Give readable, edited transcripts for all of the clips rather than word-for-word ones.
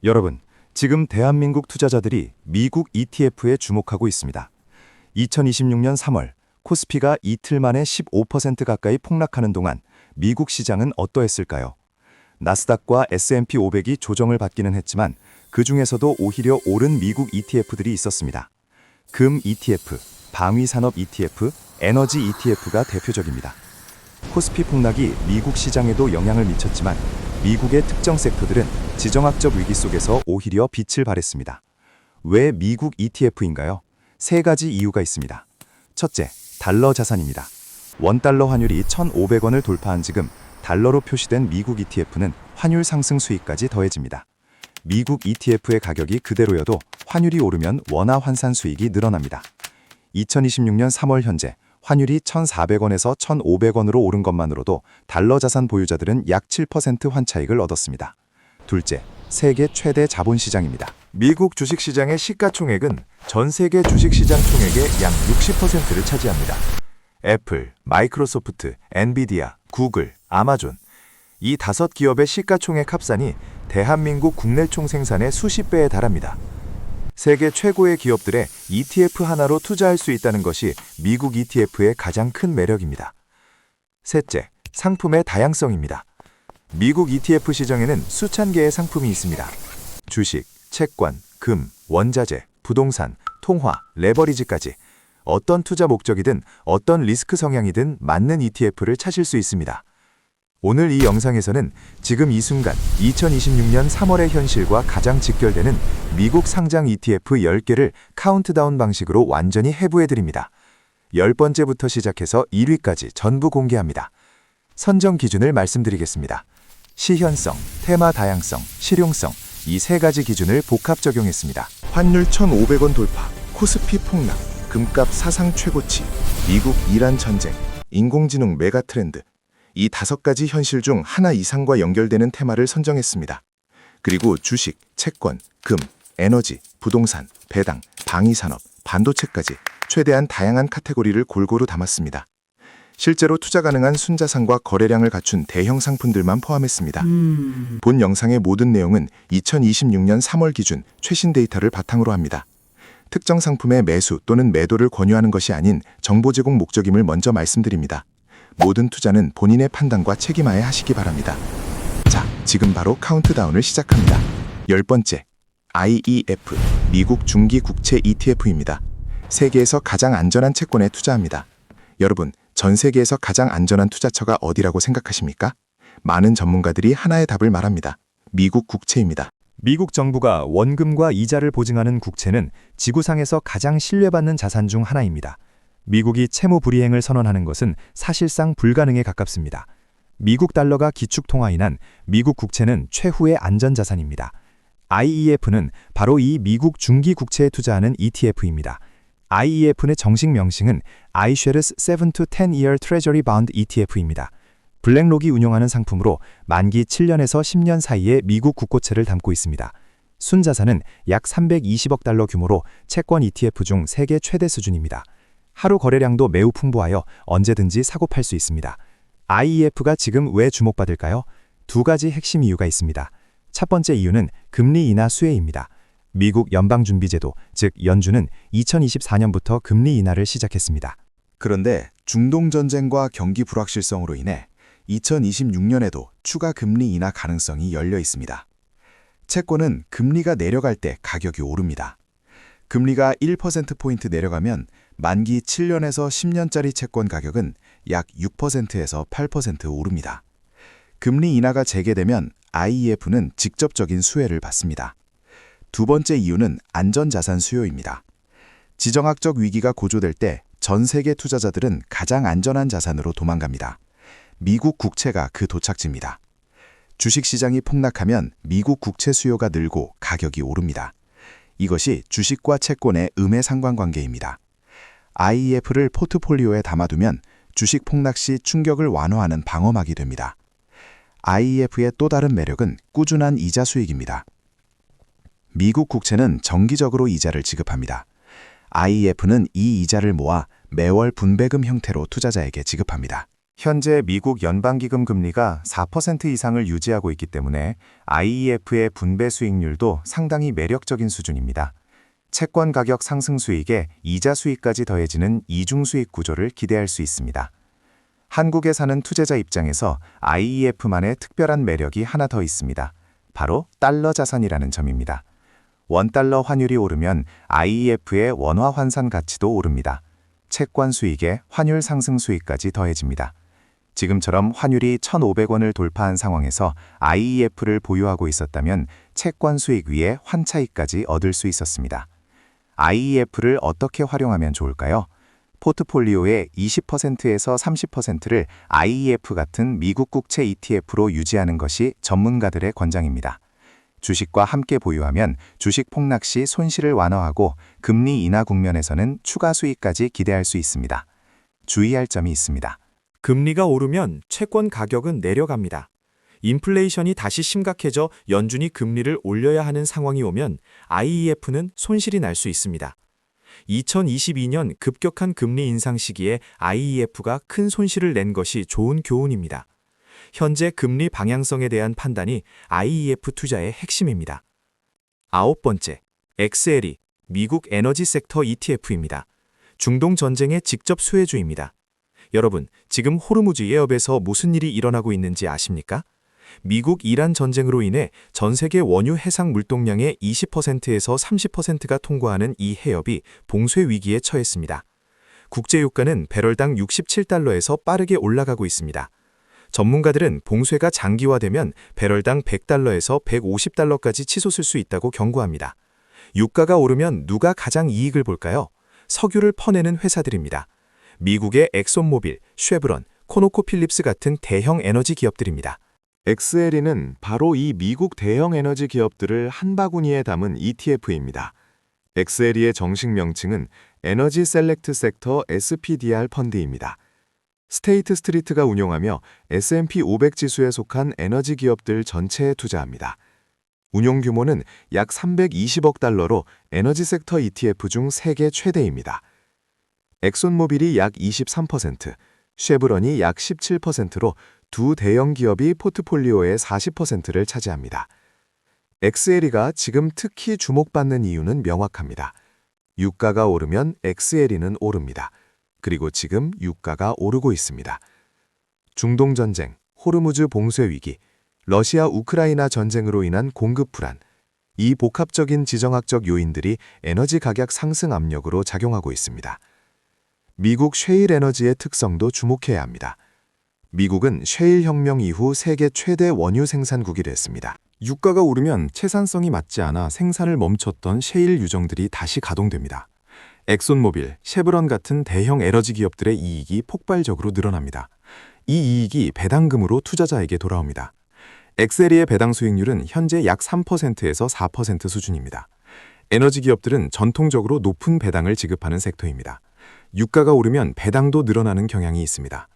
여러분, 지금 대한민국 투자자들이 미국 ETF에 주목하고 있습니다. 2026년 3월 코스피가 이틀 만에 15% 가까이 폭락하는 동안 미국 시장은 어떠했을까요? 나스닥과 S&P 500이 조정을 받기는 했지만 그 중에서도 오히려 오른 미국 ETF들이 있었습니다. 금 ETF, 방위산업 ETF, 에너지 ETF가 대표적입니다. 코스피 폭락이 미국 시장에도 영향을 미쳤지만 미국의 특정 섹터들은 지정학적 위기 속에서 오히려 빛을 발했습니다. 왜 미국 ETF인가요? 세 가지 이유가 있습니다. 첫째, 달러 자산입니다. 원달러 환율이 1,500원을 돌파한 지금 달러로 표시된 미국 ETF는 환율 상승 수익까지 더해집니다. 미국 ETF의 가격이 그대로여도 환율이 오르면 원화 환산 수익이 늘어납니다. 2026년 3월 현재 환율이 1,400원에서 1,500원으로 오른 것만으로도 달러 자산 보유자들은 약 7% 환차익을 얻었습니다. 둘째, 세계 최대 자본시장입니다. 미국 주식시장의 시가총액은 전 세계 주식시장 총액의 약 60%를 차지합니다. 애플, 마이크로소프트, 엔비디아, 구글, 아마존 이 5기업의 시가총액 합산이 대한민국 국내 총생산의 수십 배에 달합니다. 세계 최고의 기업들의 ETF 하나로 투자할 수 있다는 것이 미국 ETF의 가장 큰 매력입니다. 셋째, 상품의 다양성입니다. 미국 ETF 시장에는 수천 개의 상품이 있습니다. 주식, 채권, 금, 원자재, 부동산, 통화, 레버리지까지 어떤 투자 목적이든 어떤 리스크 성향이든 맞는 ETF를 찾을 수 있습니다. 오늘 이 영상에서는 지금 이 순간 2026년 3월의 현실과 가장 직결되는 미국 상장 ETF 10개를 카운트다운 방식으로 완전히 해부해드립니다. 10번째부터 시작해서 1위까지 전부 공개합니다. 선정 기준을 말씀드리겠습니다. 시현성, 테마 다양성, 실용성 이 세 가지 기준을 복합 적용했습니다. 환율 1,500원 돌파, 코스피 폭락, 금값 사상 최고치, 미국 이란 전쟁, 인공지능 메가 트렌드 이 5가지 현실 중 하나 이상과 연결되는 테마를 선정했습니다. 그리고 주식, 채권, 금, 에너지, 부동산, 배당, 방위산업, 반도체까지 최대한 다양한 카테고리를 골고루 담았습니다. 실제로 투자 가능한 순자산과 거래량을 갖춘 대형 상품들만 포함했습니다. 본 영상의 모든 내용은 2026년 3월 기준 최신 데이터를 바탕으로 합니다. 특정 상품의 매수 또는 매도를 권유하는 것이 아닌 정보 제공 목적임을 먼저 말씀드립니다. 모든 투자는 본인의 판단과 책임하에 하시기 바랍니다. 자, 지금 바로 카운트다운을 시작합니다. 10번째, IEF, 미국 중기 국채 ETF입니다. 세계에서 가장 안전한 채권에 투자합니다. 여러분, 전 세계에서 가장 안전한 투자처가 어디라고 생각하십니까? 많은 전문가들이 하나의 답을 말합니다. 미국 국채입니다. 미국 정부가 원금과 이자를 보증하는 국채는 지구상에서 가장 신뢰받는 자산 중 하나입니다. 미국이 채무 불이행을 선언하는 것은 사실상 불가능에 가깝습니다. 미국 달러가 기축통화인 한 미국 국채는 최후의 안전자산입니다. IEF는 바로 이 미국 중기 국채에 투자하는 ETF입니다. IEF의 정식 명칭은 iShares 7-10-Year Treasury Bond ETF입니다. 블랙록이 운영하는 상품으로 만기 7년에서 10년 사이의 미국 국고채를 담고 있습니다. 순자산은 약 320억 달러 규모로 채권 ETF 중 세계 최대 수준입니다. 하루 거래량도 매우 풍부하여 언제든지 사고 팔 수 있습니다. IEF가 지금 왜 주목받을까요? 두 가지 핵심 이유가 있습니다. 첫 번째 이유는 금리 인하 수혜입니다. 미국 연방준비제도, 즉 연준은 2024년부터 금리 인하를 시작했습니다. 그런데 중동 전쟁과 경기 불확실성으로 인해 2026년에도 추가 금리 인하 가능성이 열려 있습니다. 채권은 금리가 내려갈 때 가격이 오릅니다. 금리가 1%포인트 내려가면 만기 7년에서 10년짜리 채권 가격은 약 6%에서 8% 오릅니다. 금리 인하가 재개되면 IEF는 직접적인 수혜를 받습니다. 두 번째 이유는 안전자산 수요입니다. 지정학적 위기가 고조될 때 전 세계 투자자들은 가장 안전한 자산으로 도망갑니다. 미국 국채가 그 도착지입니다. 주식시장이 폭락하면 미국 국채 수요가 늘고 가격이 오릅니다. 이것이 주식과 채권의 음의 상관관계입니다. IEF를 포트폴리오에 담아두면 주식 폭락 시 충격을 완화하는 방어막이 됩니다. IEF의 또 다른 매력은 꾸준한 이자 수익입니다. 미국 국채는 정기적으로 이자를 지급합니다. IEF는 이 이자를 모아 매월 분배금 형태로 투자자에게 지급합니다. 현재 미국 연방기금 금리가 4% 이상을 유지하고 있기 때문에 IEF의 분배 수익률도 상당히 매력적인 수준입니다. 채권 가격 상승 수익에 이자 수익까지 더해지는 이중 수익 구조를 기대할 수 있습니다. 한국에 사는 투자자 입장에서 IEF만의 특별한 매력이 하나 더 있습니다. 바로 달러 자산이라는 점입니다. 원달러 환율이 오르면 IEF의 원화 환산 가치도 오릅니다. 채권 수익에 환율 상승 수익까지 더해집니다. 지금처럼 환율이 1,500원을 돌파한 상황에서 IEF를 보유하고 있었다면 채권 수익 위에 환차익까지 얻을 수 있었습니다. IEF를 어떻게 활용하면 좋을까요? 포트폴리오의 20%에서 30%를 IEF 같은 미국 국채 ETF로 유지하는 것이 전문가들의 권장입니다. 주식과 함께 보유하면 주식 폭락 시 손실을 완화하고 금리 인하 국면에서는 추가 수익까지 기대할 수 있습니다. 주의할 점이 있습니다. 금리가 오르면 채권 가격은 내려갑니다. 인플레이션이 다시 심각해져 연준이 금리를 올려야 하는 상황이 오면 IEF는 손실이 날 수 있습니다. 2022년 급격한 금리 인상 시기에 IEF가 큰 손실을 낸 것이 좋은 교훈입니다. 현재 금리 방향성에 대한 판단이 IEF 투자의 핵심입니다. 9번째, XLE, 미국 에너지 섹터 ETF입니다. 중동 전쟁의 직접 수혜주입니다. 여러분, 지금 호르무즈 해협에서 무슨 일이 일어나고 있는지 아십니까? 미국 이란 전쟁으로 인해 전 세계 원유 해상 물동량의 20%에서 30%가 통과하는 이 해협이 봉쇄 위기에 처했습니다. 국제 유가는 배럴당 67달러에서 빠르게 올라가고 있습니다. 전문가들은 봉쇄가 장기화되면 배럴당 100달러에서 150달러까지 치솟을 수 있다고 경고합니다. 유가가 오르면 누가 가장 이익을 볼까요? 석유를 퍼내는 회사들입니다. 미국의 엑손모빌, 쉐브론, 코노코필립스 같은 대형 에너지 기업들입니다. XLE는 바로 이 미국 대형 에너지 기업들을 한 바구니에 담은 ETF입니다. XLE의 정식 명칭은 에너지 셀렉트 섹터 SPDR 펀드입니다. 스테이트 스트리트가 운용하며 S&P 500 지수에 속한 에너지 기업들 전체에 투자합니다. 운용 규모는 약 320억 달러로 에너지 섹터 ETF 중 세계 최대입니다. 엑손모빌이 약 23%, 쉐브론이 약 17%로 두 대형 기업이 포트폴리오의 40%를 차지합니다. XLE가 지금 특히 주목받는 이유는 명확합니다. 유가가 오르면 XLE는 오릅니다. 그리고 지금 유가가 오르고 있습니다. 중동 전쟁, 호르무즈 봉쇄 위기, 러시아 우크라이나 전쟁으로 인한 공급 불안, 이 복합적인 지정학적 요인들이 에너지 가격 상승 압력으로 작용하고 있습니다. 미국 셰일 에너지의 특성도 주목해야 합니다. 미국은 셰일 혁명 이후 세계 최대 원유 생산국이 됐습니다. 유가가 오르면 채산성이 맞지 않아 생산을 멈췄던 셰일 유정들이 다시 가동됩니다. 엑손모빌, 쉐브론 같은 대형 에너지 기업들의 이익이 폭발적으로 늘어납니다. 이 이익이 배당금으로 투자자에게 돌아옵니다. XLE의 배당 수익률은 현재 약 3%에서 4% 수준입니다. 에너지 기업들은 전통적으로 높은 배당을 지급하는 섹터입니다. 유가가 오르면 배당도 늘어나는 경향이 있습니다.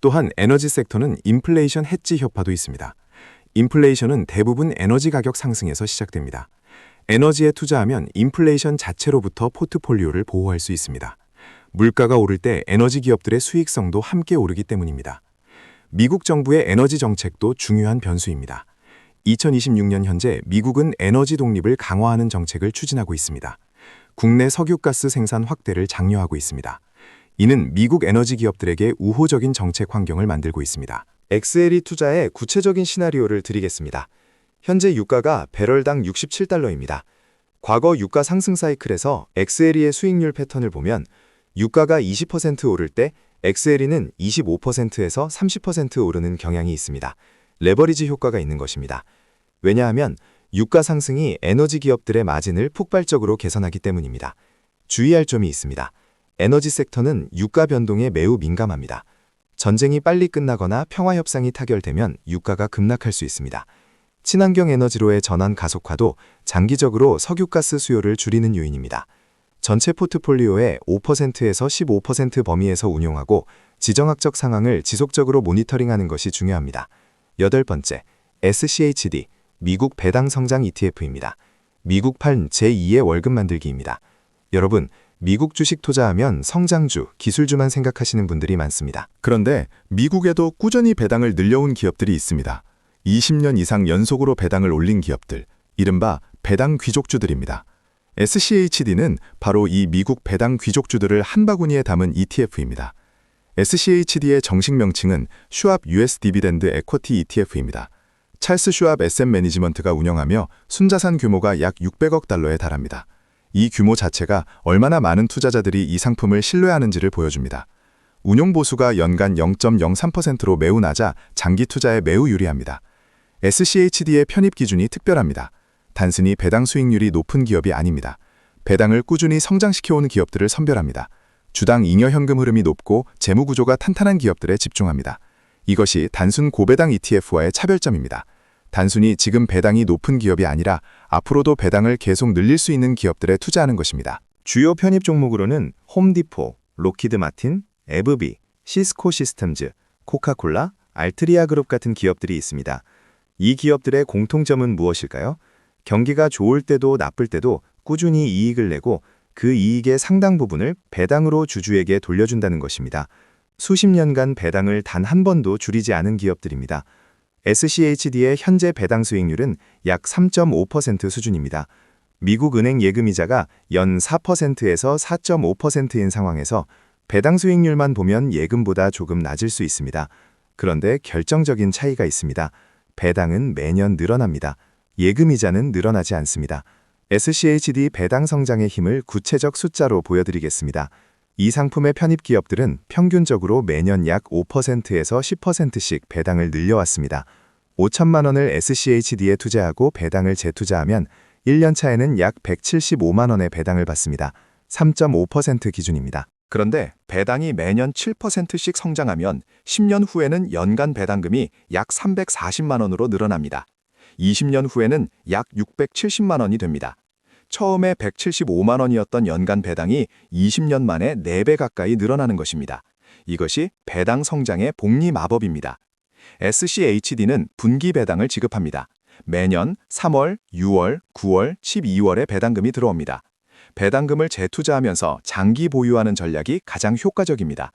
또한 에너지 섹터는 인플레이션 해지 효과도 있습니다. 인플레이션은 대부분 에너지 가격 상승에서 시작됩니다. 에너지에 투자하면 인플레이션 자체로부터 포트폴리오를 보호할 수 있습니다. 물가가 오를 때 에너지 기업들의 수익성도 함께 오르기 때문입니다. 미국 정부의 에너지 정책도 중요한 변수입니다. 2026년 현재 미국은 에너지 독립을 강화하는 정책을 추진하고 있습니다. 국내 석유가스 생산 확대를 장려하고 있습니다. 이는 미국 에너지 기업들에게 우호적인 정책 환경을 만들고 있습니다. XLE 투자의 구체적인 시나리오를 드리겠습니다. 현재 유가가 배럴당 67달러입니다. 과거 유가 상승 사이클에서 XLE의 수익률 패턴을 보면 유가가 20% 오를 때 XLE는 25%에서 30% 오르는 경향이 있습니다. 레버리지 효과가 있는 것입니다. 왜냐하면 유가 상승이 에너지 기업들의 마진을 폭발적으로 개선하기 때문입니다. 주의할 점이 있습니다. 에너지 섹터는 유가 변동에 매우 민감합니다. 전쟁이 빨리 끝나거나 평화협상이 타결되면 유가가 급락할 수 있습니다. 친환경 에너지로의 전환 가속화도 장기적으로 석유가스 수요를 줄이는 요인입니다. 전체 포트폴리오의 5%에서 15% 범위에서 운용하고 지정학적 상황을 지속적으로 모니터링하는 것이 중요합니다. 8번째, SCHD, 미국 배당 성장 ETF입니다. 미국판 제2의 월급 만들기입니다. 여러분, 미국 주식 투자하면 성장주, 기술주만 생각하시는 분들이 많습니다. 그런데 미국에도 꾸준히 배당을 늘려온 기업들이 있습니다. 20년 이상 연속으로 배당을 올린 기업들, 이른바 배당 귀족주들입니다. SCHD는 바로 이 미국 배당 귀족주들을 한 바구니에 담은 ETF입니다. SCHD의 정식 명칭은 슈왑 US 디비덴드 에쿼티 ETF입니다. 찰스 슈왑 SM 매니지먼트가 운영하며 순자산 규모가 약 600억 달러에 달합니다. 이 규모 자체가 얼마나 많은 투자자들이 이 상품을 신뢰하는지를 보여줍니다. 운용 보수가 연간 0.03%로 매우 낮아 장기 투자에 매우 유리합니다. SCHD의 편입 기준이 특별합니다. 단순히 배당 수익률이 높은 기업이 아닙니다. 배당을 꾸준히 성장시켜온 기업들을 선별합니다. 주당 잉여 현금 흐름이 높고 재무 구조가 탄탄한 기업들에 집중합니다. 이것이 단순 고배당 ETF와의 차별점입니다. 단순히 지금 배당이 높은 기업이 아니라 앞으로도 배당을 계속 늘릴 수 있는 기업들에 투자하는 것입니다. 주요 편입 종목으로는 홈디포, 로키드 마틴, 에브비, 시스코 시스템즈, 코카콜라, 알트리아 그룹 같은 기업들이 있습니다. 이 기업들의 공통점은 무엇일까요? 경기가 좋을 때도 나쁠 때도 꾸준히 이익을 내고 그 이익의 상당 부분을 배당으로 주주에게 돌려준다는 것입니다. 수십 년간 배당을 단 한 번도 줄이지 않은 기업들입니다. SCHD의 현재 배당 수익률은 약 3.5% 수준입니다. 미국 은행 예금이자가 연 4%에서 4.5%인 상황에서 배당 수익률만 보면 예금보다 조금 낮을 수 있습니다. 그런데 결정적인 차이가 있습니다. 배당은 매년 늘어납니다. 예금이자는 늘어나지 않습니다. SCHD 배당 성장의 힘을 구체적 숫자로 보여드리겠습니다. 이 상품의 편입 기업들은 평균적으로 매년 약 5%에서 10%씩 배당을 늘려왔습니다. 5천만 원을 SCHD에 투자하고 배당을 재투자하면 1년 차에는 약 175만 원의 배당을 받습니다. 3.5% 기준입니다. 그런데 배당이 매년 7%씩 성장하면 10년 후에는 연간 배당금이 약 340만 원으로 늘어납니다. 20년 후에는 약 670만 원이 됩니다. 처음에 175만 원이었던 연간 배당이 20년 만에 4배 가까이 늘어나는 것입니다. 이것이 배당 성장의 복리 마법입니다. SCHD는 분기 배당을 지급합니다. 매년 3월, 6월, 9월, 12월에 배당금이 들어옵니다. 배당금을 재투자하면서 장기 보유하는 전략이 가장 효과적입니다.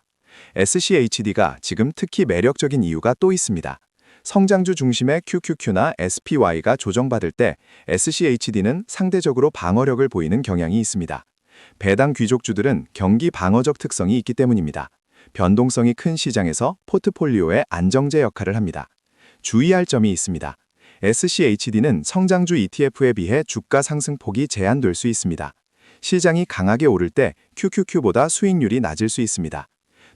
SCHD가 지금 특히 매력적인 이유가 또 있습니다. 성장주 중심의 QQQ나 SPY가 조정받을 때 SCHD는 상대적으로 방어력을 보이는 경향이 있습니다. 배당 귀족주들은 경기 방어적 특성이 있기 때문입니다. 변동성이 큰 시장에서 포트폴리오의 안정제 역할을 합니다. 주의할 점이 있습니다. SCHD는 성장주 ETF에 비해 주가 상승폭이 제한될 수 있습니다. 시장이 강하게 오를 때 QQQ보다 수익률이 낮을 수 있습니다.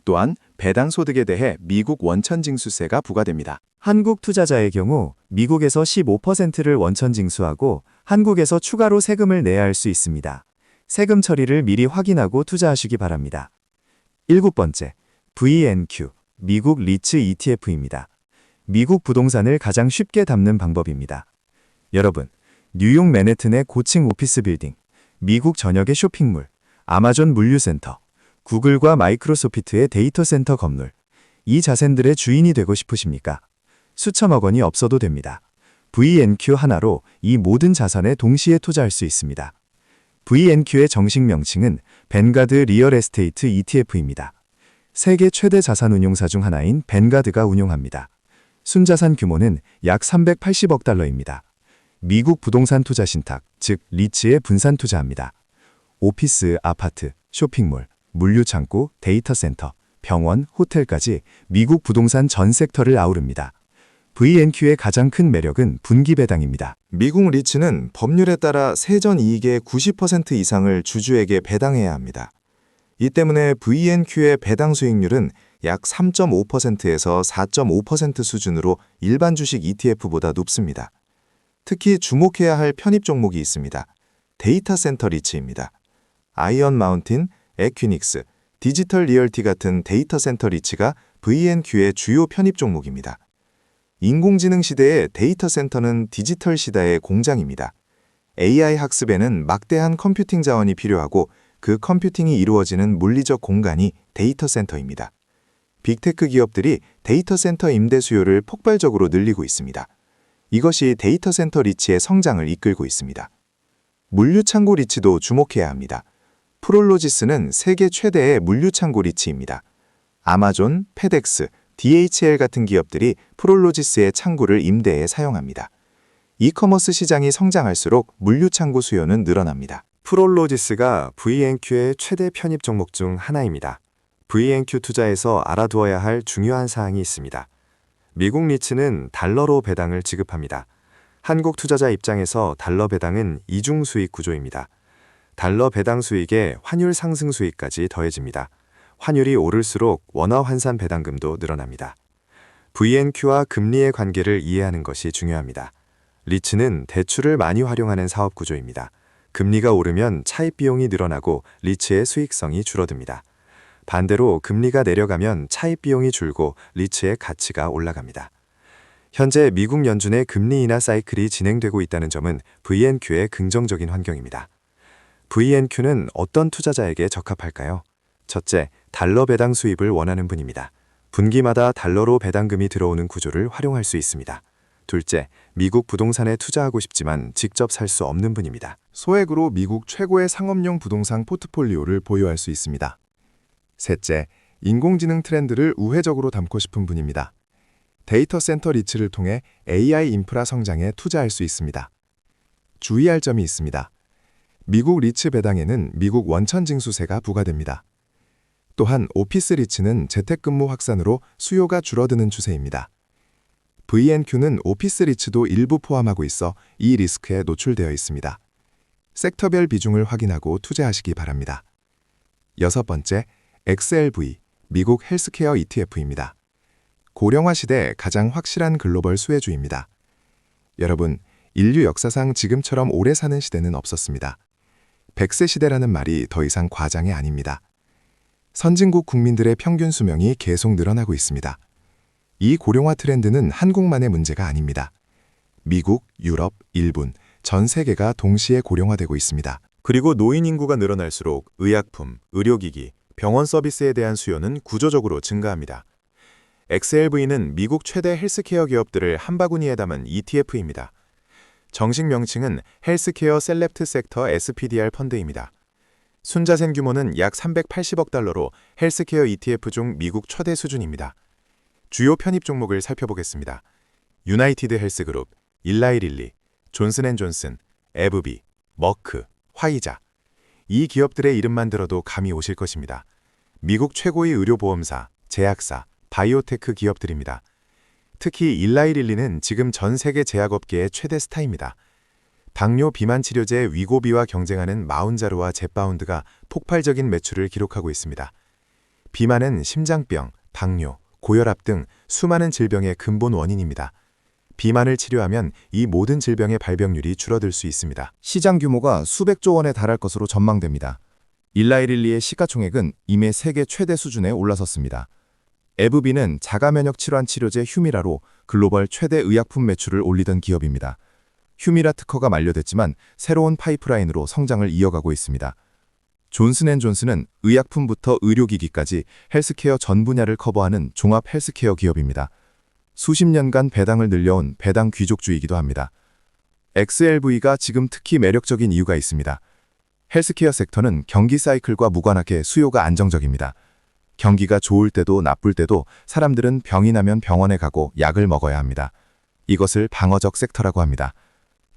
또한 배당 소득에 대해 미국 원천 징수세가 부과됩니다. 한국 투자자의 경우 미국에서 15%를 원천 징수하고 한국에서 추가로 세금을 내야 할 수 있습니다. 세금 처리를 미리 확인하고 투자하시기 바랍니다. 7번째, VNQ, 미국 리츠 ETF입니다. 미국 부동산을 가장 쉽게 담는 방법입니다. 여러분, 뉴욕 맨해튼의 고층 오피스 빌딩, 미국 전역의 쇼핑몰, 아마존 물류센터, 구글과 마이크로소프트의 데이터 센터 건물, 이 자산들의 주인이 되고 싶으십니까? 수천억 원이 없어도 됩니다. VNQ 하나로 이 모든 자산에 동시에 투자할 수 있습니다. VNQ의 정식 명칭은 벤가드 리얼 에스테이트 ETF입니다. 세계 최대 자산 운용사 중 하나인 벤가드가 운용합니다. 순자산 규모는 약 380억 달러입니다. 미국 부동산 투자 신탁, 즉 리츠에 분산 투자합니다. 오피스, 아파트, 쇼핑몰, 물류창고, 데이터 센터, 병원, 호텔까지 미국 부동산 전 섹터를 아우릅니다. VNQ의 가장 큰 매력은 분기 배당입니다. 미국 리츠는 법률에 따라 세전 이익의 90% 이상을 주주에게 배당해야 합니다. 이 때문에 VNQ의 배당 수익률은 약 3.5%에서 4.5% 수준으로 일반 주식 ETF보다 높습니다. 특히 주목해야 할 편입 종목이 있습니다. 데이터 센터 리츠입니다. 아이언 마운틴, 에퀴닉스, 디지털 리얼티 같은 데이터 센터 리츠가 VNQ의 주요 편입 종목입니다. 인공지능 시대의 데이터 센터는 디지털 시대의 공장입니다. AI 학습에는 막대한 컴퓨팅 자원이 필요하고 그 컴퓨팅이 이루어지는 물리적 공간이 데이터 센터입니다. 빅테크 기업들이 데이터 센터 임대 수요를 폭발적으로 늘리고 있습니다. 이것이 데이터 센터 리츠의 성장을 이끌고 있습니다. 물류창고 리츠도 주목해야 합니다. 프롤로지스는 세계 최대의 물류창고 리츠입니다. 아마존, 페덱스, DHL 같은 기업들이 프롤로지스의 창고를 임대해 사용합니다. 이커머스 시장이 성장할수록 물류창고 수요는 늘어납니다. 프롤로지스가 VNQ의 최대 편입 종목 중 하나입니다. VNQ 투자에서 알아두어야 할 중요한 사항이 있습니다. 미국 리츠는 달러로 배당을 지급합니다. 한국 투자자 입장에서 달러 배당은 이중 수익 구조입니다. 달러 배당 수익에 환율 상승 수익까지 더해집니다. 환율이 오를수록 원화 환산 배당금도 늘어납니다. VNQ와 금리의 관계를 이해하는 것이 중요합니다. 리츠는 대출을 많이 활용하는 사업 구조입니다. 금리가 오르면 차입 비용이 늘어나고 리츠의 수익성이 줄어듭니다. 반대로 금리가 내려가면 차입 비용이 줄고 리츠의 가치가 올라갑니다. 현재 미국 연준의 금리 인하 사이클이 진행되고 있다는 점은 VNQ의 긍정적인 환경입니다. VNQ는 어떤 투자자에게 적합할까요? 첫째, 달러 배당 수입을 원하는 분입니다. 분기마다 달러로 배당금이 들어오는 구조를 활용할 수 있습니다. 둘째, 미국 부동산에 투자하고 싶지만 직접 살 수 없는 분입니다. 소액으로 미국 최고의 상업용 부동산 포트폴리오를 보유할 수 있습니다. 셋째, 인공지능 트렌드를 우회적으로 담고 싶은 분입니다. 데이터 센터 리츠를 통해 AI 인프라 성장에 투자할 수 있습니다. 주의할 점이 있습니다. 미국 리츠 배당에는 미국 원천 징수세가 부과됩니다. 또한 오피스 리츠는 재택근무 확산으로 수요가 줄어드는 추세입니다. VNQ는 오피스 리츠도 일부 포함하고 있어 이 리스크에 노출되어 있습니다. 섹터별 비중을 확인하고 투자하시기 바랍니다. 여섯 번째, XLV, 미국 헬스케어 ETF입니다. 고령화 시대 가장 확실한 글로벌 수혜주입니다. 여러분, 인류 역사상 지금처럼 오래 사는 시대는 없었습니다. 100세 시대라는 말이 더 이상 과장이 아닙니다. 선진국 국민들의 평균 수명이 계속 늘어나고 있습니다. 이 고령화 트렌드는 한국만의 문제가 아닙니다. 미국, 유럽, 일본, 전 세계가 동시에 고령화되고 있습니다. 그리고 노인 인구가 늘어날수록 의약품, 의료기기, 병원 서비스에 대한 수요는 구조적으로 증가합니다. XLV는 미국 최대 헬스케어 기업들을 한 바구니에 담은 ETF입니다. 정식 명칭은 헬스케어 셀렉트 섹터 SPDR 펀드입니다. 순자산 규모는 약 380억 달러로 헬스케어 ETF 중 미국 최대 수준입니다. 주요 편입 종목을 살펴보겠습니다. 유나이티드 헬스그룹, 일라이릴리, 존슨앤존슨, 에브비, 머크, 화이자. 이 기업들의 이름만 들어도 감이 오실 것입니다. 미국 최고의 의료보험사, 제약사, 바이오테크 기업들입니다. 특히 일라이릴리는 지금 전 세계 제약업계의 최대 스타입니다. 당뇨 비만 치료제 위고비와 경쟁하는 마운자루와 젯바운드가 폭발적인 매출을 기록하고 있습니다. 비만은 심장병, 당뇨, 고혈압 등 수많은 질병의 근본 원인입니다. 비만을 치료하면 이 모든 질병의 발병률이 줄어들 수 있습니다. 시장 규모가 수백조 원에 달할 것으로 전망됩니다. 일라이릴리의 시가총액은 이미 세계 최대 수준에 올라섰습니다. 에브비는 자가면역 질환 치료제 휴미라로 글로벌 최대 의약품 매출을 올리던 기업입니다. 휴미라 특허가 만료됐지만 새로운 파이프라인으로 성장을 이어가고 있습니다. 존슨앤존슨은 의약품부터 의료기기까지 헬스케어 전 분야를 커버하는 종합 헬스케어 기업입니다. 수십 년간 배당을 늘려온 배당 귀족주이기도 합니다. XLV가 지금 특히 매력적인 이유가 있습니다. 헬스케어 섹터는 경기 사이클과 무관하게 수요가 안정적입니다. 경기가 좋을 때도 나쁠 때도 사람들은 병이 나면 병원에 가고 약을 먹어야 합니다. 이것을 방어적 섹터라고 합니다.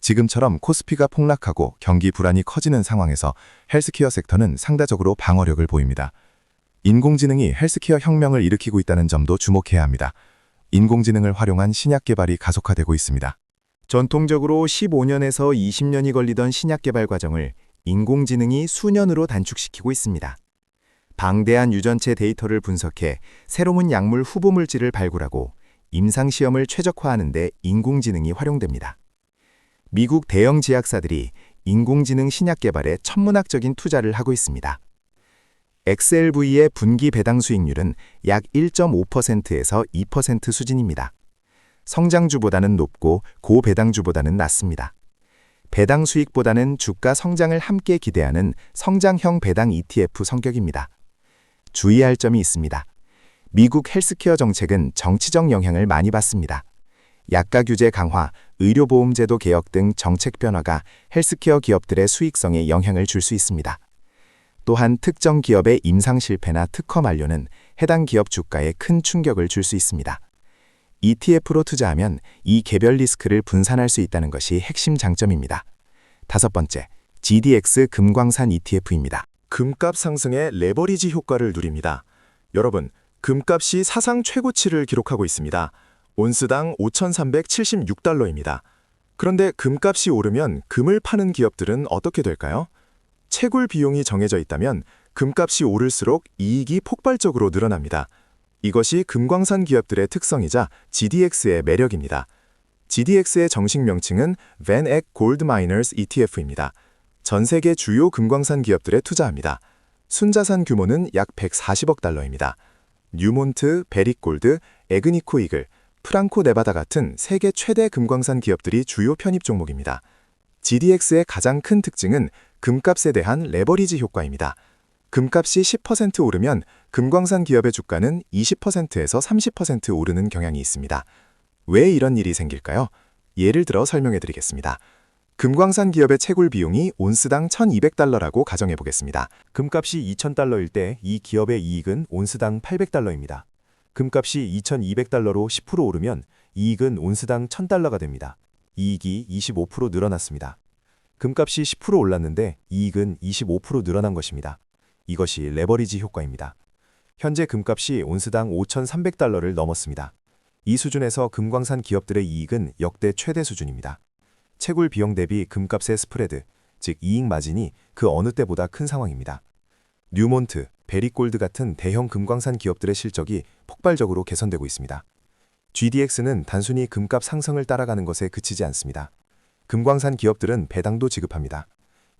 지금처럼 코스피가 폭락하고 경기 불안이 커지는 상황에서 헬스케어 섹터는 상대적으로 방어력을 보입니다. 인공지능이 헬스케어 혁명을 일으키고 있다는 점도 주목해야 합니다. 인공지능을 활용한 신약 개발이 가속화되고 있습니다. 전통적으로 15년에서 20년이 걸리던 신약 개발 과정을 인공지능이 수년으로 단축시키고 있습니다. 방대한 유전체 데이터를 분석해 새로운 약물 후보물질을 발굴하고 임상시험을 최적화하는 데 인공지능이 활용됩니다. 미국 대형 제약사들이 인공지능 신약 개발에 천문학적인 투자를 하고 있습니다. XLV의 분기 배당 수익률은 약 1.5%에서 2% 수준입니다. 성장주보다는 높고 고배당주보다는 낮습니다. 배당 수익보다는 주가 성장을 함께 기대하는 성장형 배당 ETF 성격입니다. 주의할 점이 있습니다. 미국 헬스케어 정책은 정치적 영향을 많이 받습니다. 약가 규제 강화, 의료보험제도 개혁 등 정책 변화가 헬스케어 기업들의 수익성에 영향을 줄 수 있습니다. 또한 특정 기업의 임상 실패나 특허 만료는 해당 기업 주가에 큰 충격을 줄 수 있습니다. ETF로 투자하면 이 개별 리스크를 분산할 수 있다는 것이 핵심 장점입니다. 5번째, GDX 금광산 ETF입니다. 금값 상승의 레버리지 효과를 누립니다. 여러분, 금값이 사상 최고치를 기록하고 있습니다. 온스당 5,376달러입니다. 그런데 금값이 오르면 금을 파는 기업들은 어떻게 될까요? 채굴 비용이 정해져 있다면 금값이 오를수록 이익이 폭발적으로 늘어납니다. 이것이 금광산 기업들의 특성이자 GDX의 매력입니다. GDX의 정식 명칭은 Van Eck Gold Miners ETF입니다. 전 세계 주요 금광산 기업들에 투자합니다. 순자산 규모는 약 140억 달러입니다. 뉴몬트, 베릭골드, 에그니코 이글, 프랑코 네바다 같은 세계 최대 금광산 기업들이 주요 편입 종목입니다. GDX의 가장 큰 특징은 금값에 대한 레버리지 효과입니다. 금값이 10% 오르면 금광산 기업의 주가는 20%에서 30% 오르는 경향이 있습니다. 왜 이런 일이 생길까요? 예를 들어 설명해 드리겠습니다. 금광산 기업의 채굴 비용이 온스당 1,200달러라고 가정해 보겠습니다. 금값이 2,000달러일 때 이 기업의 이익은 온스당 800달러입니다. 금값이 2,200달러로 10% 오르면 이익은 온스당 1,000달러가 됩니다. 이익이 25% 늘어났습니다. 금값이 10% 올랐는데 이익은 25% 늘어난 것입니다. 이것이 레버리지 효과입니다. 현재 금값이 온스당 5,300달러를 넘었습니다. 이 수준에서 금광산 기업들의 이익은 역대 최대 수준입니다. 채굴 비용 대비 금값의 스프레드, 즉 이익 마진이 그 어느 때보다 큰 상황입니다. 뉴몬트, 베릭골드 같은 대형 금광산 기업들의 실적이 폭발적으로 개선되고 있습니다. GDX는 단순히 금값 상승을 따라가는 것에 그치지 않습니다. 금광산 기업들은 배당도 지급합니다.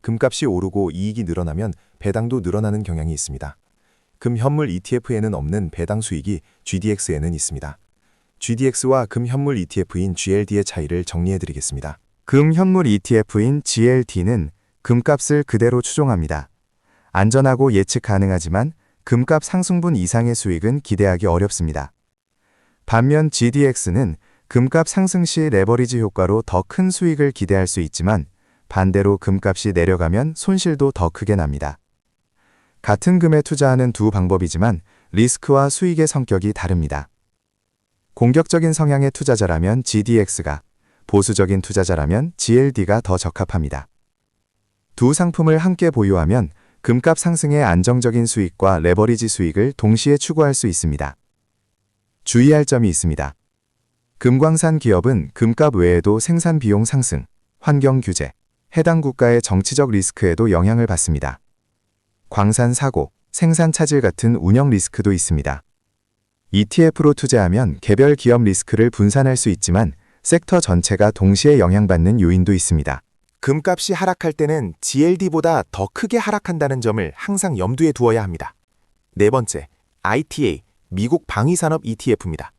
금값이 오르고 이익이 늘어나면 배당도 늘어나는 경향이 있습니다. 금현물 ETF에는 없는 배당 수익이 GDX에는 있습니다. GDX와 금현물 ETF인 GLD의 차이를 정리해드리겠습니다. 금현물 ETF인 GLD는 금값을 그대로 추종합니다. 안전하고 예측 가능하지만 금값 상승분 이상의 수익은 기대하기 어렵습니다. 반면 GDX는 금값 상승 시 레버리지 효과로 더 큰 수익을 기대할 수 있지만 반대로 금값이 내려가면 손실도 더 크게 납니다. 같은 금에 투자하는 두 방법이지만 리스크와 수익의 성격이 다릅니다. 공격적인 성향의 투자자라면 GDX가, 보수적인 투자자라면 GLD가 더 적합합니다. 두 상품을 함께 보유하면 금값 상승의 안정적인 수익과 레버리지 수익을 동시에 추구할 수 있습니다. 주의할 점이 있습니다. 금광산 기업은 금값 외에도 생산 비용 상승, 환경 규제, 해당 국가의 정치적 리스크에도 영향을 받습니다. 광산 사고, 생산 차질 같은 운영 리스크도 있습니다. ETF로 투자하면 개별 기업 리스크를 분산할 수 있지만 섹터 전체가 동시에 영향받는 요인도 있습니다. 금값이 하락할 때는 GLD보다 더 크게 하락한다는 점을 항상 염두에 두어야 합니다. 4번째, ITA, 미국 방위산업 ETF입니다.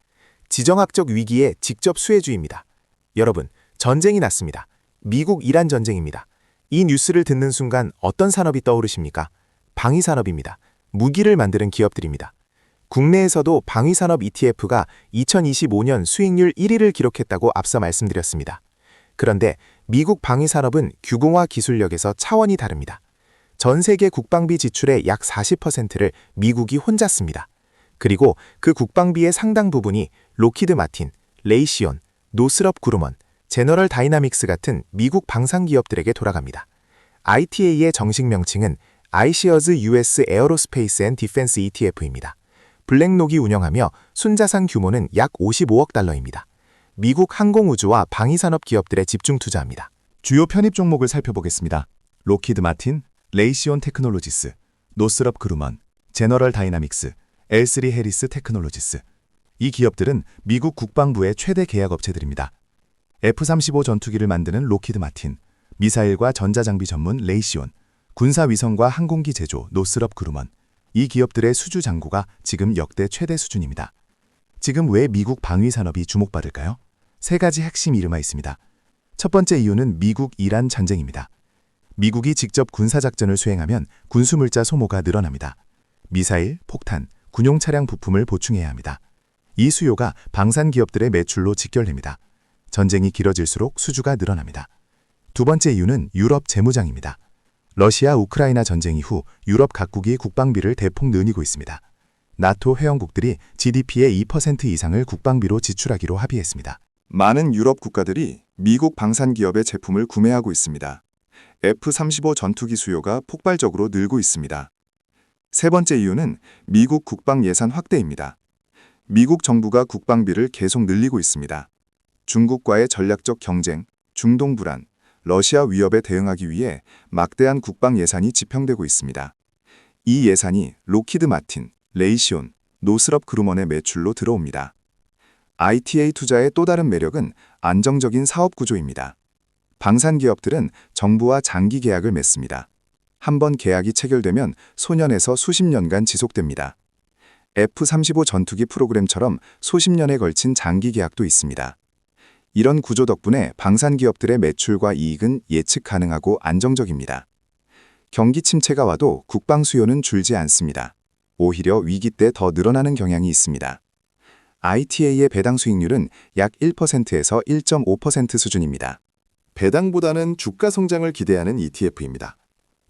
지정학적 위기에 직접 수혜주입니다. 여러분, 전쟁이 났습니다. 미국-이란 전쟁입니다. 이 뉴스를 듣는 순간 어떤 산업이 떠오르십니까? 방위산업입니다. 무기를 만드는 기업들입니다. 국내에서도 방위산업 ETF가 2025년 수익률 1위를 기록했다고 앞서 말씀드렸습니다. 그런데 미국 방위산업은 규공화 기술력에서 차원이 다릅니다. 전 세계 국방비 지출의 약 40%를 미국이 혼자 씁니다. 그리고 그 국방비의 상당 부분이 로키드 마틴, 레이시온, 노스럽 그루먼, 제너럴 다이나믹스 같은 미국 방산기업들에게 돌아갑니다. ITA의 정식 명칭은 iShares US Aerospace and Defense ETF입니다. 블랙록이 운영하며 순자산 규모는 약 55억 달러입니다. 미국 항공우주와 방위산업 기업들의 집중 투자합니다. 주요 편입 종목을 살펴보겠습니다. 로키드 마틴, 레이시온 테크놀로지스, 노스럽 그루먼, 제너럴 다이나믹스, L3 해리스 테크놀로지스. 이 기업들은 미국 국방부의 최대 계약 업체들입니다. F-35 전투기를 만드는 로키드 마틴, 미사일과 전자장비 전문 레이시온, 군사위성과 항공기 제조 노스럽 그루먼. 이 기업들의 수주 잔고가 지금 역대 최대 수준입니다. 지금 왜 미국 방위산업이 주목받을까요? 3가지 핵심 이유가 있습니다. 첫 번째 이유는 미국-이란 전쟁입니다. 미국이 직접 군사작전을 수행하면 군수물자 소모가 늘어납니다. 미사일, 폭탄, 군용 차량 부품을 보충해야 합니다. 이 수요가 방산기업들의 매출로 직결됩니다. 전쟁이 길어질수록 수주가 늘어납니다. 두 번째 이유는 유럽 재무장입니다. 러시아 우크라이나 전쟁 이후 유럽 각국이 국방비를 대폭 늘리고 있습니다. 나토 회원국들이 GDP의 2% 이상을 국방비로 지출하기로 합의했습니다. 많은 유럽 국가들이 미국 방산 기업의 제품을 구매하고 있습니다. F-35 전투기 수요가 폭발적으로 늘고 있습니다. 세 번째 이유는 미국 국방 예산 확대입니다. 미국 정부가 국방비를 계속 늘리고 있습니다. 중국과의 전략적 경쟁, 중동 불안, 러시아 위협에 대응하기 위해 막대한 국방 예산이 집행되고 있습니다. 이 예산이 로키드 마틴, 레이시온, 노스럽 그루먼의 매출로 들어옵니다. ITA 투자의 또 다른 매력은 안정적인 사업 구조입니다. 방산 기업들은 정부와 장기 계약을 맺습니다. 한 번 계약이 체결되면 소년에서 수십 년간 지속됩니다. F-35 전투기 프로그램처럼 수십 년에 걸친 장기 계약도 있습니다. 이런 구조 덕분에 방산 기업들의 매출과 이익은 예측 가능하고 안정적입니다. 경기 침체가 와도 국방 수요는 줄지 않습니다. 오히려 위기 때 더 늘어나는 경향이 있습니다. ITA의 배당 수익률은 약 1%에서 1.5% 수준입니다. 배당보다는 주가 성장을 기대하는 ETF입니다.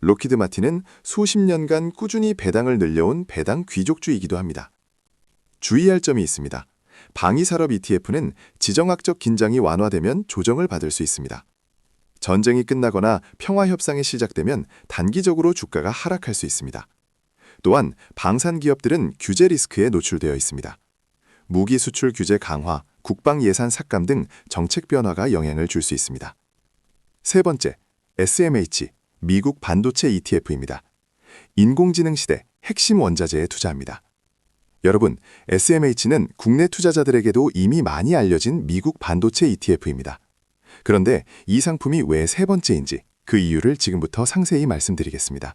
로키드 마틴은 수십 년간 꾸준히 배당을 늘려온 배당 귀족주이기도 합니다. 주의할 점이 있습니다. 방위산업 ETF는 지정학적 긴장이 완화되면 조정을 받을 수 있습니다. 전쟁이 끝나거나 평화협상이 시작되면 단기적으로 주가가 하락할 수 있습니다. 또한 방산 기업들은 규제 리스크에 노출되어 있습니다. 무기 수출 규제 강화, 국방 예산 삭감 등 정책 변화가 영향을 줄 수 있습니다. 세 번째, SMH, 미국 반도체 ETF입니다. 인공지능 시대 핵심 원자재에 투자합니다. 여러분, SMH는 국내 투자자들에게도 이미 많이 알려진 미국 반도체 ETF입니다. 그런데 이 상품이 왜 세 번째인지 그 이유를 지금부터 상세히 말씀드리겠습니다.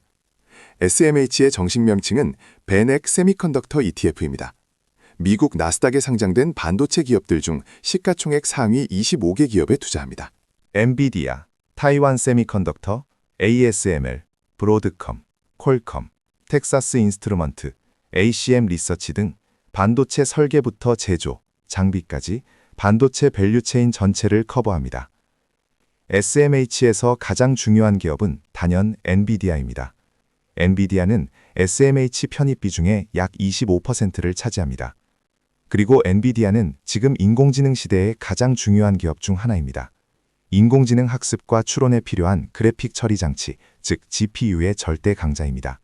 SMH의 정식 명칭은 베넥 세미컨덕터 ETF입니다. 미국 나스닥에 상장된 반도체 기업들 중 시가총액 상위 25개 기업에 투자합니다. 엔비디아, 타이완 세미컨덕터, ASML, 브로드컴, 퀄컴, 텍사스 인스트루먼트, ACM 리서치 등 반도체 설계부터 제조, 장비까지 반도체 밸류체인 전체를 커버합니다. SMH에서 가장 중요한 기업은 단연 엔비디아입니다. 엔비디아는 SMH 편입 비중의 약 25%를 차지합니다. 그리고 엔비디아는 지금 인공지능 시대의 가장 중요한 기업 중 하나입니다. 인공지능 학습과 추론에 필요한 그래픽 처리 장치, 즉 GPU의 절대 강자입니다.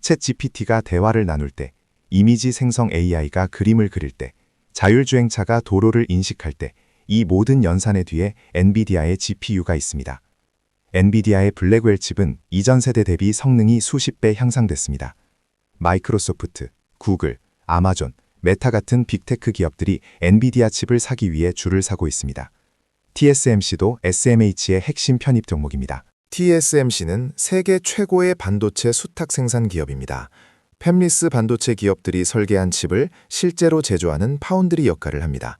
챗 GPT가 대화를 나눌 때, 이미지 생성 AI가 그림을 그릴 때, 자율주행차가 도로를 인식할 때, 이 모든 연산의 뒤에 엔비디아의 GPU가 있습니다. 엔비디아의 블랙웰 칩은 이전 세대 대비 성능이 수십 배 향상됐습니다. 마이크로소프트, 구글, 아마존, 메타 같은 빅테크 기업들이 엔비디아 칩을 사기 위해 줄을 서고 있습니다. TSMC도 SMH의 핵심 편입 종목입니다. TSMC는 세계 최고의 반도체 수탁 생산 기업입니다. 팹리스 반도체 기업들이 설계한 칩을 실제로 제조하는 파운드리 역할을 합니다.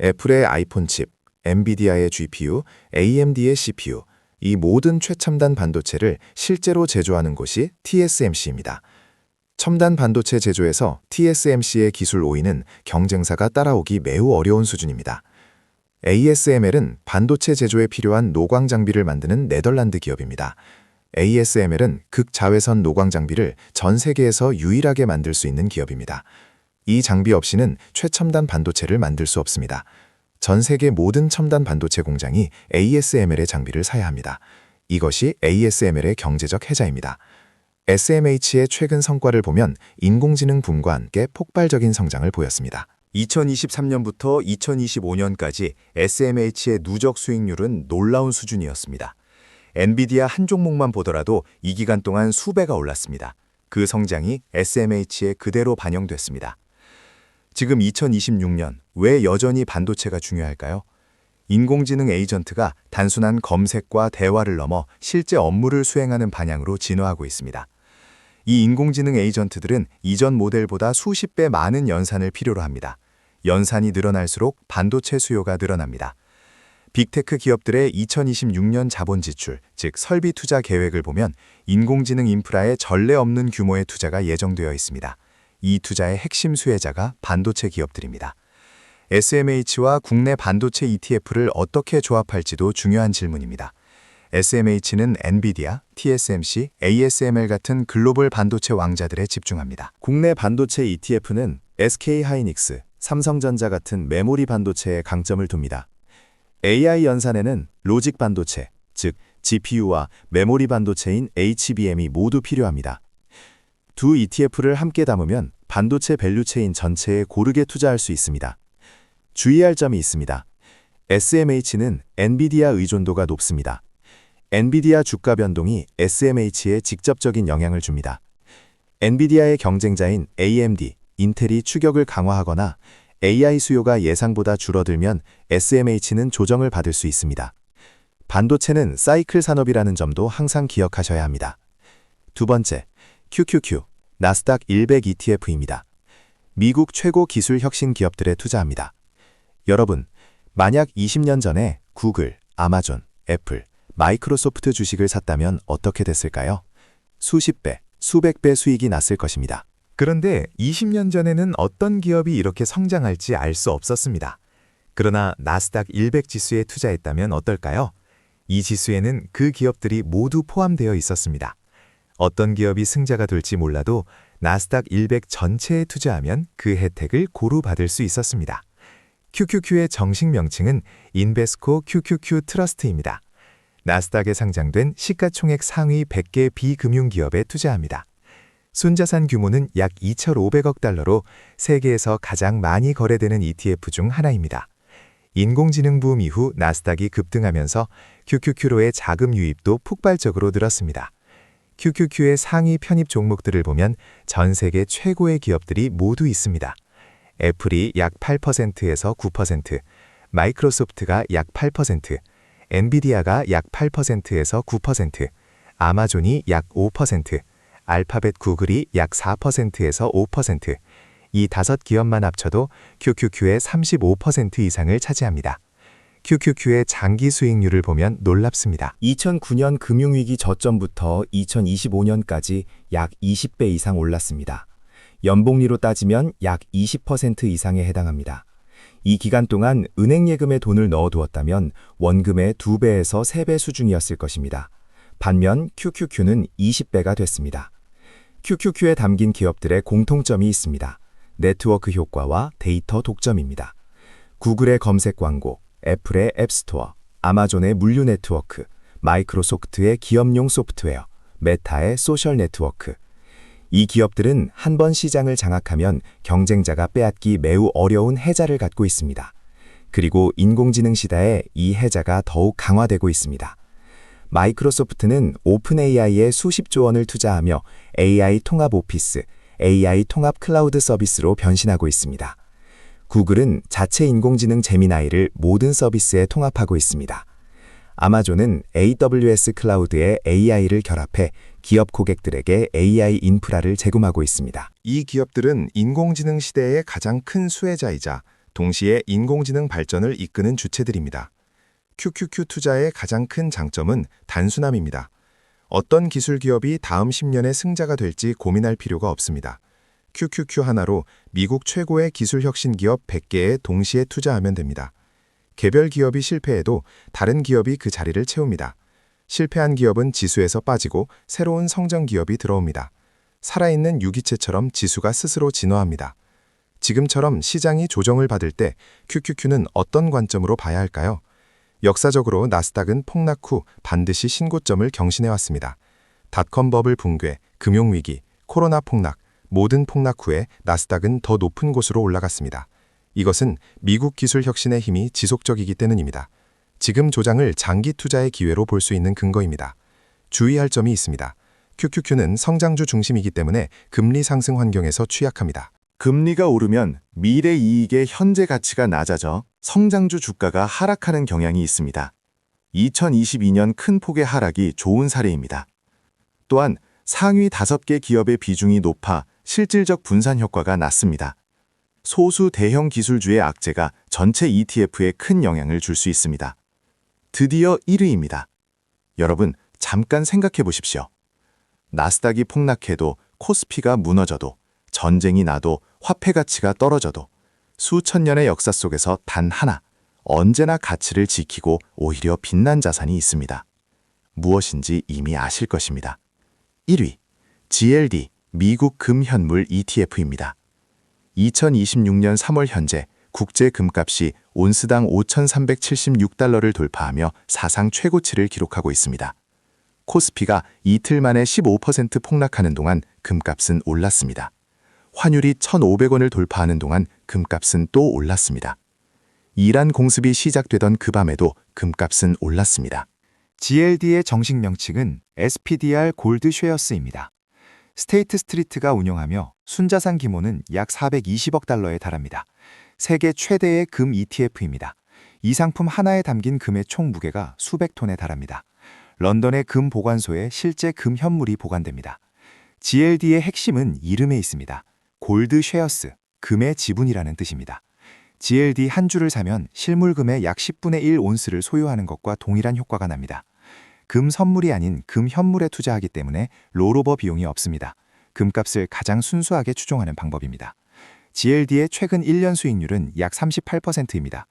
애플의 아이폰 칩, 엔비디아의 GPU, AMD의 CPU, 이 모든 최첨단 반도체를 실제로 제조하는 곳이 TSMC입니다. 첨단 반도체 제조에서 TSMC의 기술 5위는 경쟁사가 따라오기 매우 어려운 수준입니다. ASML은 반도체 제조에 필요한 노광 장비를 만드는 네덜란드 기업입니다. ASML은 극자외선 노광 장비를 전 세계에서 유일하게 만들 수 있는 기업입니다. 이 장비 없이는 최첨단 반도체를 만들 수 없습니다. 전 세계 모든 첨단 반도체 공장이 ASML의 장비를 사야 합니다. 이것이 ASML의 경제적 혜자입니다. SMH의 최근 성과를 보면 인공지능 붐과 함께 폭발적인 성장을 보였습니다. 2023년부터 2025년까지 SMH의 누적 수익률은 놀라운 수준이었습니다. 엔비디아 한 종목만 보더라도 이 기간 동안 수배가 올랐습니다. 그 성장이 SMH에 그대로 반영됐습니다. 지금 2026년 왜 여전히 반도체가 중요할까요? 인공지능 에이전트가 단순한 검색과 대화를 넘어 실제 업무를 수행하는 방향으로 진화하고 있습니다. 이 인공지능 에이전트들은 이전 모델보다 수십 배 많은 연산을 필요로 합니다. 연산이 늘어날수록 반도체 수요가 늘어납니다. 빅테크 기업들의 2026년 자본 지출, 즉 설비 투자 계획을 보면 인공지능 인프라에 전례 없는 규모의 투자가 예정되어 있습니다. 이 투자의 핵심 수혜자가 반도체 기업들입니다. SMH와 국내 반도체 ETF를 어떻게 조합할지도 중요한 질문입니다. SMH는 엔비디아, TSMC, ASML 같은 글로벌 반도체 왕자들에 집중합니다. 국내 반도체 ETF는 SK하이닉스, 삼성전자 같은 메모리 반도체에 강점을 둡니다. AI 연산에는 로직 반도체, 즉 GPU와 메모리 반도체인 HBM이 모두 필요합니다. 두 ETF를 함께 담으면 반도체 밸류체인 전체에 고르게 투자할 수 있습니다. 주의할 점이 있습니다. SMH는 엔비디아 의존도가 높습니다. 엔비디아 주가 변동이 SMH에 직접적인 영향을 줍니다. 엔비디아의 경쟁자인 AMD, 인텔이 추격을 강화하거나 AI 수요가 예상보다 줄어들면 SMH는 조정을 받을 수 있습니다. 반도체는 사이클 산업이라는 점도 항상 기억하셔야 합니다. 두 번째, QQQ, 나스닥 100 ETF입니다. 미국 최고 기술 혁신 기업들에 투자합니다. 여러분, 만약 20년 전에 구글, 아마존, 애플, 마이크로소프트 주식을 샀다면 어떻게 됐을까요? 수십 배, 수백 배 수익이 났을 것입니다. 그런데 20년 전에는 어떤 기업이 이렇게 성장할지 알 수 없었습니다. 그러나 나스닥 100 지수에 투자했다면 어떨까요? 이 지수에는 그 기업들이 모두 포함되어 있었습니다. 어떤 기업이 승자가 될지 몰라도 나스닥 100 전체에 투자하면 그 혜택을 고루 받을 수 있었습니다. QQQ의 정식 명칭은 인베스코 QQQ 트러스트입니다. 나스닥에 상장된 시가총액 상위 100개 비금융기업에 투자합니다. 순자산 규모는 약 2,500억 달러로 세계에서 가장 많이 거래되는 ETF 중 하나입니다. 인공지능 붐 이후 나스닥이 급등하면서 QQQ로의 자금 유입도 폭발적으로 늘었습니다. QQQ의 상위 편입 종목들을 보면 전 세계 최고의 기업들이 모두 있습니다. 애플이 약 8%에서 9%, 마이크로소프트가 약 8%, 엔비디아가 약 8%에서 9%, 아마존이 약 5%, 알파벳 구글이 약 4%에서 5%, 이 5기업만 합쳐도 QQQ의 35% 이상을 차지합니다. QQQ의 장기 수익률을 보면 놀랍습니다. 2009년 금융위기 저점부터 2025년까지 약 20배 이상 올랐습니다. 연복리로 따지면 약 20% 이상에 해당합니다. 이 기간 동안 은행 예금에 돈을 넣어두었다면 원금의 2배에서 3배 수준이었을 것입니다. 반면 QQQ는 20배가 됐습니다. QQQ에 담긴 기업들의 공통점이 있습니다. 네트워크 효과와 데이터 독점입니다. 구글의 검색 광고, 애플의 앱스토어, 아마존의 물류 네트워크, 마이크로소프트의 기업용 소프트웨어, 메타의 소셜 네트워크. 이 기업들은 한 번 시장을 장악하면 경쟁자가 빼앗기 매우 어려운 해자를 갖고 있습니다. 그리고 인공지능 시대에 이 해자가 더욱 강화되고 있습니다. 마이크로소프트는 오픈 AI에 수십조 원을 투자하며 AI 통합 오피스, AI 통합 클라우드 서비스로 변신하고 있습니다. 구글은 자체 인공지능 제미나이를 모든 서비스에 통합하고 있습니다. 아마존은 AWS 클라우드에 AI를 결합해 기업 고객들에게 AI 인프라를 제공하고 있습니다. 이 기업들은 인공지능 시대의 가장 큰 수혜자이자 동시에 인공지능 발전을 이끄는 주체들입니다. QQQ 투자의 가장 큰 장점은 단순함입니다. 어떤 기술 기업이 다음 10년의 승자가 될지 고민할 필요가 없습니다. QQQ 하나로 미국 최고의 기술 혁신 기업 100개에 동시에 투자하면 됩니다. 개별 기업이 실패해도 다른 기업이 그 자리를 채웁니다. 실패한 기업은 지수에서 빠지고 새로운 성장 기업이 들어옵니다. 살아있는 유기체처럼 지수가 스스로 진화합니다. 지금처럼 시장이 조정을 받을 때 QQQ는 어떤 관점으로 봐야 할까요? 역사적으로 나스닥은 폭락 후 반드시 신고점을 경신해왔습니다. 닷컴 버블 붕괴, 금융위기, 코로나 폭락, 모든 폭락 후에 나스닥은 더 높은 곳으로 올라갔습니다. 이것은 미국 기술 혁신의 힘이 지속적이기 때문입니다. 지금 조장을 장기 투자의 기회로 볼 수 있는 근거입니다. 주의할 점이 있습니다. QQQ는 성장주 중심이기 때문에 금리 상승 환경에서 취약합니다. 금리가 오르면 미래 이익의 현재 가치가 낮아져 성장주 주가가 하락하는 경향이 있습니다. 2022년 큰 폭의 하락이 좋은 사례입니다. 또한 상위 5개 기업의 비중이 높아 실질적 분산 효과가 낮습니다. 소수 대형 기술주의 악재가 전체 ETF에 큰 영향을 줄 수 있습니다. 드디어 1위입니다. 여러분, 잠깐 생각해 보십시오. 나스닥이 폭락해도 코스피가 무너져도 전쟁이 나도 화폐 가치가 떨어져도 수천 년의 역사 속에서 단 하나, 언제나 가치를 지키고 오히려 빛난 자산이 있습니다. 무엇인지 이미 아실 것입니다. 1위, GLD, 미국 금현물 ETF입니다. 2026년 3월 현재 국제 금값이 온스당 5,376달러를 돌파하며 사상 최고치를 기록하고 있습니다. 코스피가 이틀 만에 15% 폭락하는 동안 금값은 올랐습니다. 환율이 1,500원을 돌파하는 동안 금값은 또 올랐습니다. 이란 공습이 시작되던 그 밤에도 금값은 올랐습니다. GLD의 정식 명칭은 SPDR 골드 쉐어스입니다. 스테이트 스트리트가 운영하며 순자산 규모는 약 420억 달러에 달합니다. 세계 최대의 금 ETF입니다. 이 상품 하나에 담긴 금의 총 무게가 수백 톤에 달합니다. 런던의 금 보관소에 실제 금 현물이 보관됩니다. GLD의 핵심은 이름에 있습니다. 골드 쉐어스, 금의 지분이라는 뜻입니다. GLD 한 주를 사면 실물금의 약 10분의 1 온스를 소유하는 것과 동일한 효과가 납니다. 금 선물이 아닌 금 현물에 투자하기 때문에 롤오버 비용이 없습니다. 금값을 가장 순수하게 추종하는 방법입니다. GLD의 최근 1년 수익률은 약 38%입니다.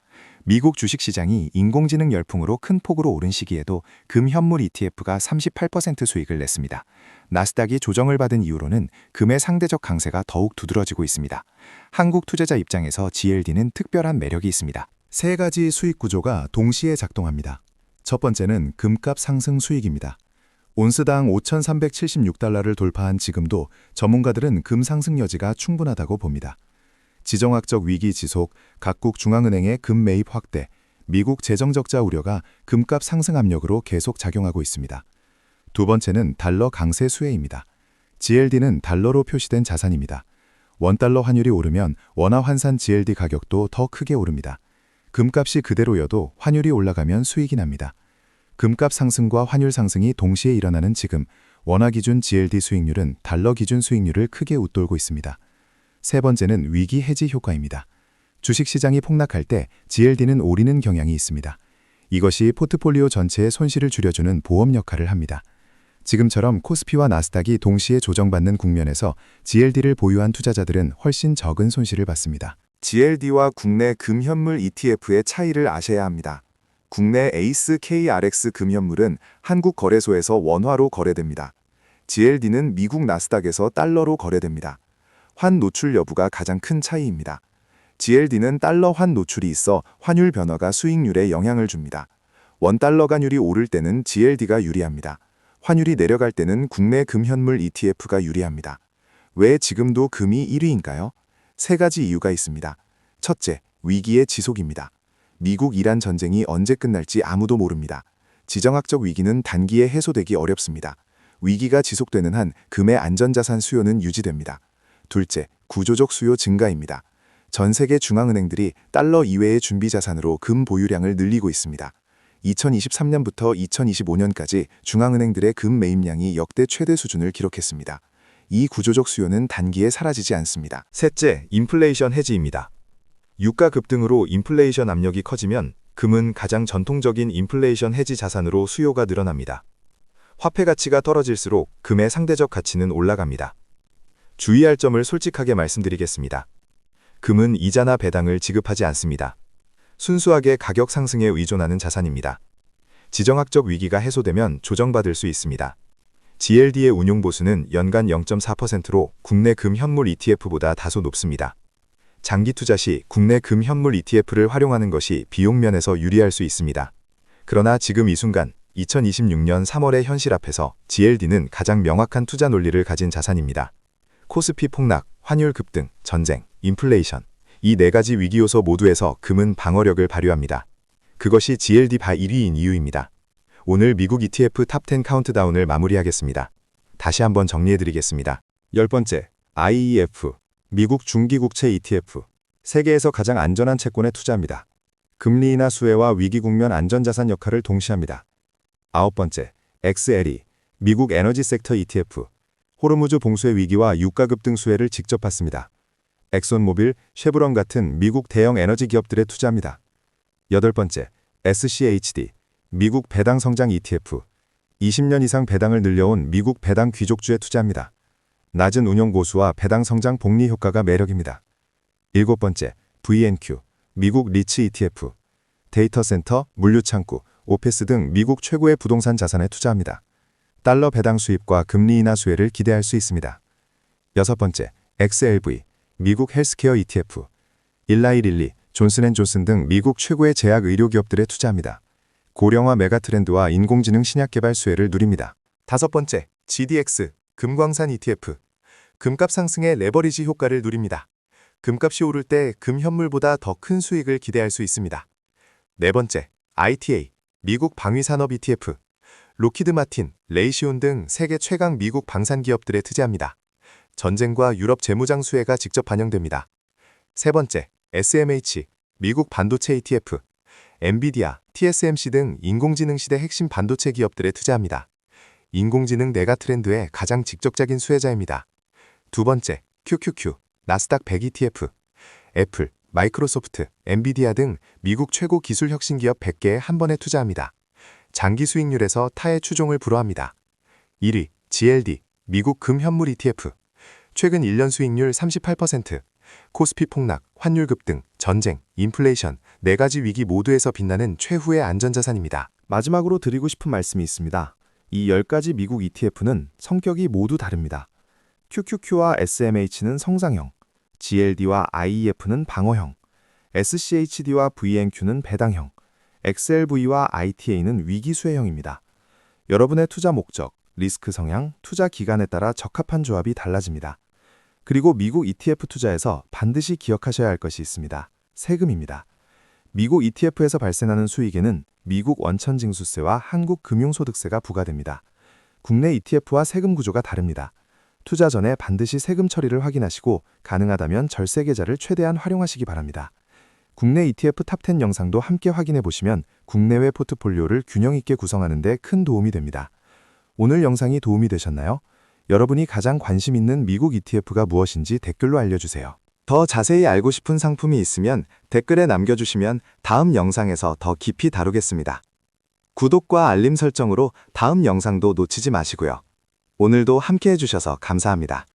미국 주식시장이 인공지능 열풍으로 큰 폭으로 오른 시기에도 금 현물 ETF가 38% 수익을 냈습니다. 나스닥이 조정을 받은 이후로는 금의 상대적 강세가 더욱 두드러지고 있습니다. 한국 투자자 입장에서 GLD는 특별한 매력이 있습니다. 세 가지 수익 구조가 동시에 작동합니다. 첫 번째는 금값 상승 수익입니다. 온스당 5,376달러를 돌파한 지금도 전문가들은 금 상승 여지가 충분하다고 봅니다. 지정학적 위기 지속, 각국 중앙은행의 금 매입 확대, 미국 재정 적자 우려가 금값 상승 압력으로 계속 작용하고 있습니다. 두 번째는 달러 강세 수혜입니다. GLD는 달러로 표시된 자산입니다. 원달러 환율이 오르면 원화 환산 GLD 가격도 더 크게 오릅니다. 금값이 그대로여도 환율이 올라가면 수익이 납니다. 금값 상승과 환율 상승이 동시에 일어나는 지금 원화 기준 GLD 수익률은 달러 기준 수익률을 크게 웃돌고 있습니다. 세 번째는 위기 해지 효과입니다. 주식시장이 폭락할 때 GLD는 오르는 경향이 있습니다. 이것이 포트폴리오 전체의 손실을 줄여주는 보험 역할을 합니다. 지금처럼 코스피와 나스닥이 동시에 조정받는 국면에서 GLD를 보유한 투자자들은 훨씬 적은 손실을 받습니다. GLD와 국내 금현물 ETF의 차이를 아셔야 합니다. 국내 에이스 KRX 금현물은 한국 거래소에서 원화로 거래됩니다. GLD는 미국 나스닥에서 달러로 거래됩니다. 환 노출 여부가 가장 큰 차이입니다. GLD는 달러 환 노출이 있어 환율 변화가 수익률에 영향을 줍니다. 원달러 간율이 오를 때는 GLD가 유리합니다. 환율이 내려갈 때는 국내 금현물 ETF가 유리합니다. 왜 지금도 금이 1위인가요? 세 가지 이유가 있습니다. 첫째, 위기의 지속입니다. 미국 이란 전쟁이 언제 끝날지 아무도 모릅니다. 지정학적 위기는 단기에 해소되기 어렵습니다. 위기가 지속되는 한 금의 안전자산 수요는 유지됩니다. 둘째, 구조적 수요 증가입니다. 전 세계 중앙은행들이 달러 이외의 준비자산으로 금 보유량을 늘리고 있습니다. 2023년부터 2025년까지 중앙은행들의 금 매입량이 역대 최대 수준을 기록했습니다. 이 구조적 수요는 단기에 사라지지 않습니다. 셋째, 인플레이션 해지입니다. 유가 급등으로 인플레이션 압력이 커지면 금은 가장 전통적인 인플레이션 해지 자산으로 수요가 늘어납니다. 화폐 가치가 떨어질수록 금의 상대적 가치는 올라갑니다. 주의할 점을 솔직하게 말씀드리겠습니다. 금은 이자나 배당을 지급하지 않습니다. 순수하게 가격 상승에 의존하는 자산입니다. 지정학적 위기가 해소되면 조정받을 수 있습니다. GLD의 운용 보수는 연간 0.4%로 국내 금 현물 ETF보다 다소 높습니다. 장기 투자 시 국내 금 현물 ETF를 활용하는 것이 비용 면에서 유리할 수 있습니다. 그러나 지금 이 순간 2026년 3월의 현실 앞에서 GLD는 가장 명확한 투자 논리를 가진 자산입니다. 코스피 폭락, 환율 급등, 전쟁, 인플레이션, 이 네 가지 위기 요소 모두에서 금은 방어력을 발휘합니다. 그것이 GLD 바 1위인 이유입니다. 오늘 미국 ETF 탑10 카운트다운을 마무리하겠습니다. 다시 한번 정리해드리겠습니다. 10번째, IEF, 미국 중기국채 ETF, 세계에서 가장 안전한 채권에 투자합니다. 금리 인하 수혜와 위기 국면 안전자산 역할을 동시합니다. 9번째, XLE, 미국 에너지 섹터 ETF, 호르무즈 봉쇄 위기와 유가 급등 수혜를 직접 받습니다. 엑손모빌, 쉐브론 같은 미국 대형 에너지 기업들에 투자합니다. 8번째, SCHD, 미국 배당 성장 ETF, 20년 이상 배당을 늘려온 미국 배당 귀족주에 투자합니다. 낮은 운용 고수와 배당 성장 복리 효과가 매력입니다. 7번째, VNQ, 미국 리츠 ETF, 데이터 센터, 물류 창구, 오페스 등 미국 최고의 부동산 자산에 투자합니다. 달러 배당 수입과 금리 인하 수혜를 기대할 수 있습니다. 6번째, XLV, 미국 헬스케어 ETF. 일라이 릴리, 존슨앤존슨 등 미국 최고의 제약 의료 기업들에 투자합니다. 고령화 메가 트렌드와 인공지능 신약 개발 수혜를 누립니다. 5번째, GDX, 금광산 ETF. 금값 상승의 레버리지 효과를 누립니다. 금값이 오를 때 금현물보다 더 큰 수익을 기대할 수 있습니다. 4번째, ITA, 미국 방위산업 ETF. 로키드 마틴, 레이시온 등 세계 최강 미국 방산 기업들에 투자합니다. 전쟁과 유럽 재무장 수혜가 직접 반영됩니다. 3번째, SMH, 미국 반도체 ETF. 엔비디아, TSMC 등 인공지능 시대 핵심 반도체 기업들에 투자합니다. 인공지능 메가 트렌드의 가장 직접적인 수혜자입니다. 2번째, QQQ, 나스닥 100 ETF. 애플, 마이크로소프트, 엔비디아 등 미국 최고 기술 혁신 기업 100개에 한 번에 투자합니다. 장기 수익률에서 타의 추종을 불허합니다. 1위, GLD, 미국 금현물 ETF. 최근 1년 수익률 38%, 코스피 폭락, 환율 급등, 전쟁, 인플레이션, 4가지 위기 모두에서 빛나는 최후의 안전자산입니다. 마지막으로 드리고 싶은 말씀이 있습니다. 이 10가지 미국 ETF는 성격이 모두 다릅니다. QQQ와 SMH는 성장형, GLD와 IEF는 방어형, SCHD와 VNQ는 배당형, XLV와 ITA는 위기 수혜형입니다. 여러분의 투자 목적, 리스크 성향, 투자 기간에 따라 적합한 조합이 달라집니다. 그리고 미국 ETF 투자에서 반드시 기억하셔야 할 것이 있습니다. 세금입니다. 미국 ETF에서 발생하는 수익에는 미국 원천징수세와 한국 금융소득세가 부과됩니다. 국내 ETF와 세금 구조가 다릅니다. 투자 전에 반드시 세금 처리를 확인하시고 가능하다면 절세 계좌를 최대한 활용하시기 바랍니다. 국내 ETF 탑10 영상도 함께 확인해 보시면 국내외 포트폴리오를 균형 있게 구성하는 데 큰 도움이 됩니다. 오늘 영상이 도움이 되셨나요? 여러분이 가장 관심 있는 미국 ETF가 무엇인지 댓글로 알려주세요. 더 자세히 알고 싶은 상품이 있으면 댓글에 남겨주시면 다음 영상에서 더 깊이 다루겠습니다. 구독과 알림 설정으로 다음 영상도 놓치지 마시고요. 오늘도 함께 해주셔서 감사합니다.